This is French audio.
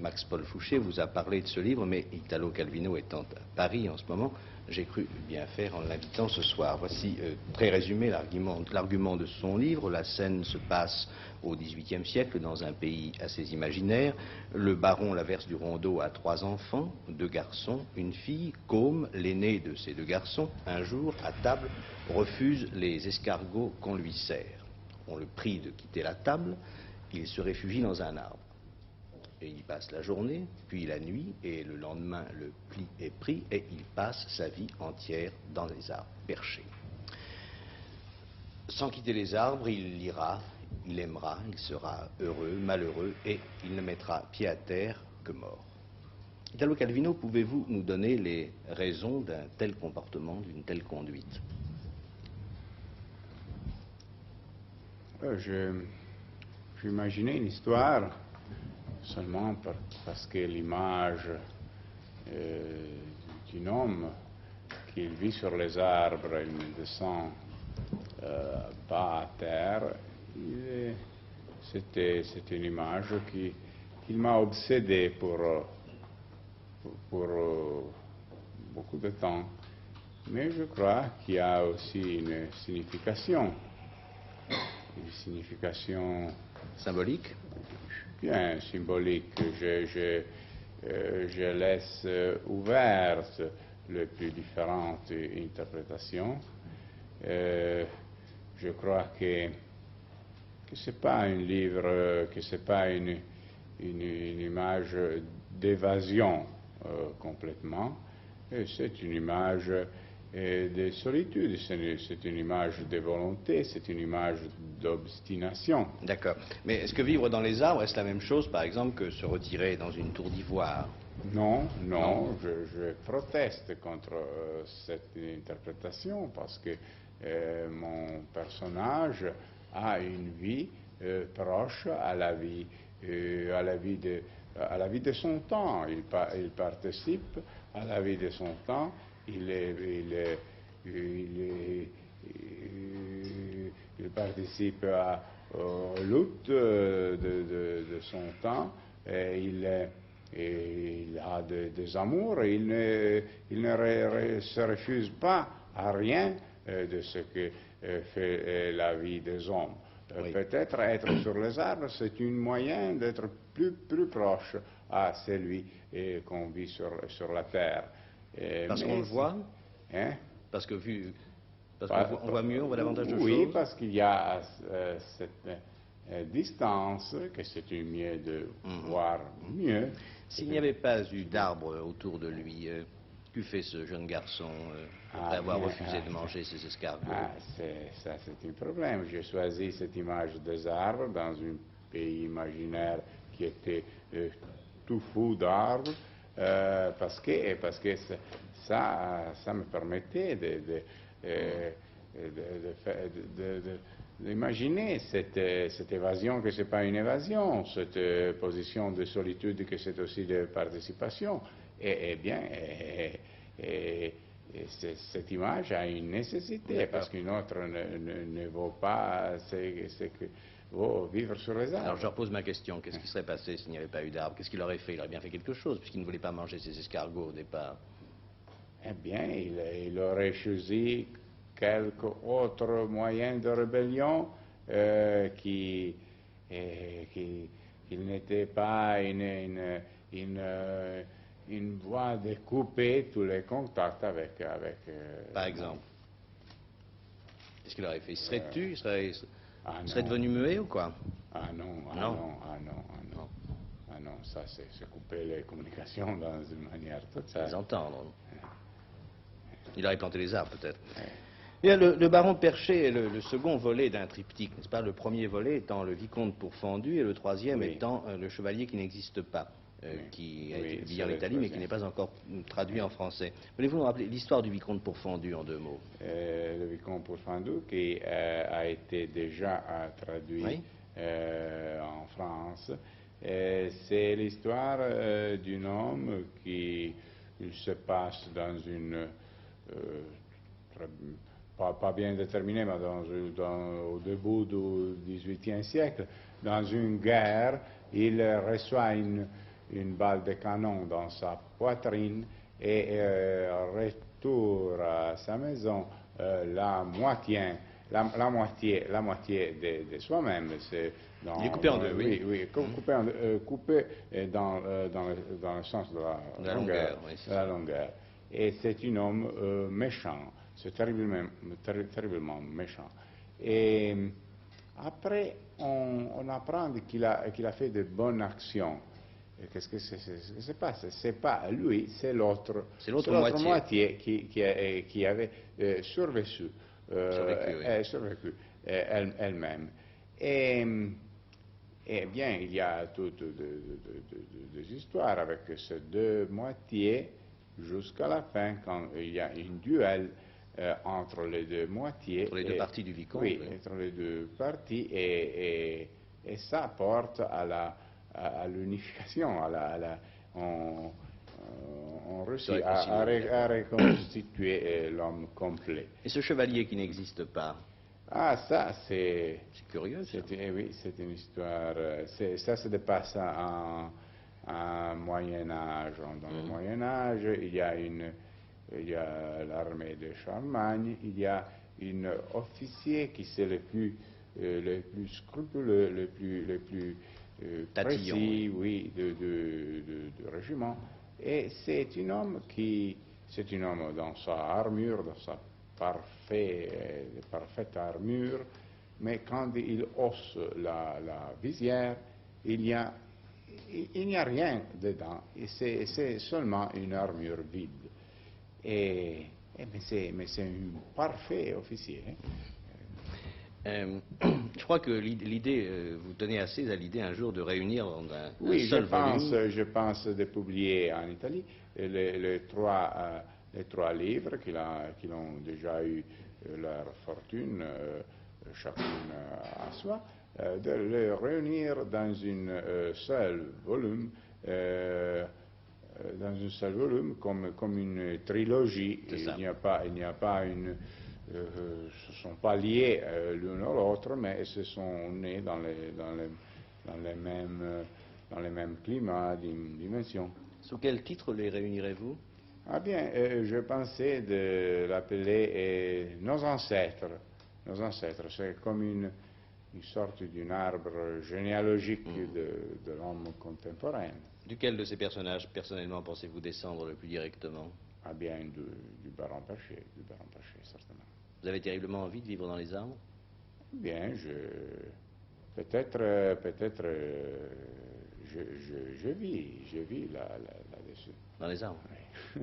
Max-Paul Fouché vous a parlé de ce livre, mais Italo Calvino étant à Paris en ce moment, j'ai cru bien faire en l'invitant ce soir. Voici très résumé l'argument de son livre. La scène se passe au XVIIIe siècle dans un pays assez imaginaire. Le baron Laverse du Rondeau a 3 enfants, 2 garçons, une fille. Côme, l'aîné de ces 2 garçons, un jour, à table, refuse les escargots qu'on lui sert. On le prie de quitter la table, il se réfugie dans un arbre. Et il passe la journée, puis la nuit, et le lendemain, le pli est pris, et il passe sa vie entière dans les arbres perchés. Sans quitter les arbres, il lira, il aimera, il sera heureux, malheureux, et il ne mettra pied à terre que mort. Italo Calvino, pouvez-vous nous donner les raisons d'un tel comportement, d'une telle conduite? J'imaginais une histoire seulement parce que l'image d'un homme qui vit sur les arbres, il ne descend pas à terre, c'était une image qui m'a obsédé pour beaucoup de temps. Mais je crois qu'il y a aussi une signification Symbolique? bien symbolique. Je laisse ouvertes les plus différentes interprétations. Je crois que c'est pas un livre, que c'est pas une image d'évasion complètement. C'est une image de solitude, c'est une image de volonté, c'est une image d'obstination. D'accord. Mais est-ce que vivre dans les arbres, est-ce la même chose, par exemple, que se retirer dans une tour d'ivoire? Non, je proteste contre cette interprétation parce que mon personnage a une vie proche à la vie de son temps. Il participe à la vie de son temps. Il participe aux luttes de son temps. Il a des amours. Il ne se refuse pas à rien de ce que fait la vie des hommes. Oui. Peut-être être sur les arbres, c'est un moyen d'être plus proche à celui qu'on vit sur la terre. Parce qu'on le voit? Hein? Parce qu'on voit mieux, on voit davantage de choses? Oui, parce qu'il y a cette distance, que c'est un mieux de voir mieux. S'il n'y avait pas eu d'arbre autour de lui, qu'eût fait ce jeune garçon après avoir refusé de manger ses escargots? Ça c'est un problème. J'ai choisi cette image des arbres dans un pays imaginaire qui était tout fou d'arbres, parce que ça me permettait d'imaginer cette évasion que ce n'est pas une évasion, cette position de solitude que c'est aussi de participation. Cette image a une nécessité, parce qu'une autre ne vaut pas ce que vaut vivre sur les arbres. Alors je repose ma question, qu'est-ce qui serait passé s'il n'y avait pas eu d'arbre? Qu'est-ce qu'il aurait fait? Il aurait bien fait quelque chose, puisqu'il ne voulait pas manger ses escargots au départ. Eh bien, il aurait choisi quelque autre moyen de rébellion qui n'était pas une voie de couper tous les contacts avec par exemple. Qu'est-ce qu'il aurait fait? Il serait tu? Il serait devenu muet ou quoi? Ah non, ça c'est couper les communications dans une manière totale. Les entendre. Il aurait planté les arbres peut-être. Bien, le baron Perché est le second volet d'un triptyque, n'est-ce pas? Le premier volet étant le vicomte Pourfendu et le troisième étant le chevalier qui n'existe pas, qui a été publié en Italie mais qui n'est pas encore traduit en français. Voulez-vous nous rappeler l'histoire du vicomte Pourfendu en 2 mots? Le vicomte Pourfendu qui a été déjà traduit en France. C'est l'histoire d'un homme qui se passe dans une pas bien déterminé, mais au début du XVIIIe siècle, dans une guerre, il reçoit une une balle de canon dans sa poitrine et retourne à sa maison la moitié de soi-même. Il est coupé en deux, oui. Oui, coupé dans le sens de De la longueur, oui, c'est de la ça. longueur. Et c'est un homme méchant, c'est terriblement méchant. Et après, on apprend qu'il a fait de bonnes actions. Et qu'est-ce que se passe? C'est pas lui, c'est l'autre moitié qui avait survécu, Survécu, oui. survécu elle-même. Et bien, il y a toutes des histoires avec ces deux moitiés jusqu'à la fin, quand il y a un duel entre les deux moitiés. Entre les deux parties du vicomte. Oui, entre les deux parties, et ça porte à l'unification, on réussit à reconstituer l'homme complet. Et ce chevalier qui n'existe pas, Ah, ça, c'est curieux, ça. oui, c'est une histoire. Ça se dépasse en Moyen Âge. Dans le Moyen Âge, il y a l'armée de Charlemagne, il y a un officier qui c'est le plus scrupuleux, le plus Tatillon, précis, oui, du régiment. Et c'est un homme dans sa armure, dans sa parfaite armure, mais quand il hausse la visière, il n'y a rien dedans, et c'est seulement une armure vide. Mais c'est un parfait officier. Je crois que l'idée, vous tenez assez à l'idée un jour de réunir dans un seul volume. Je pense de publier en Italie les trois livres qui ont déjà eu leur fortune, chacune à soi, de les réunir dans un seul volume. Comme une trilogie. Il n'y a pas une. Ce ne sont pas liés l'un à l'autre, mais se sont nés dans les mêmes climats, dimensions. Sous quel titre les réunirez-vous? Ah bien, je pensais de l'appeler Nos ancêtres. Nos ancêtres, c'est comme une sorte d'un arbre généalogique de l'homme contemporain. Duquel de ces personnages, personnellement, pensez-vous descendre le plus directement? Ah bien, du baron Percher, certainement. Vous avez terriblement envie de vivre dans les arbres? Bien, peut-être, je vis là-dessus. Dans les arbres? Oui.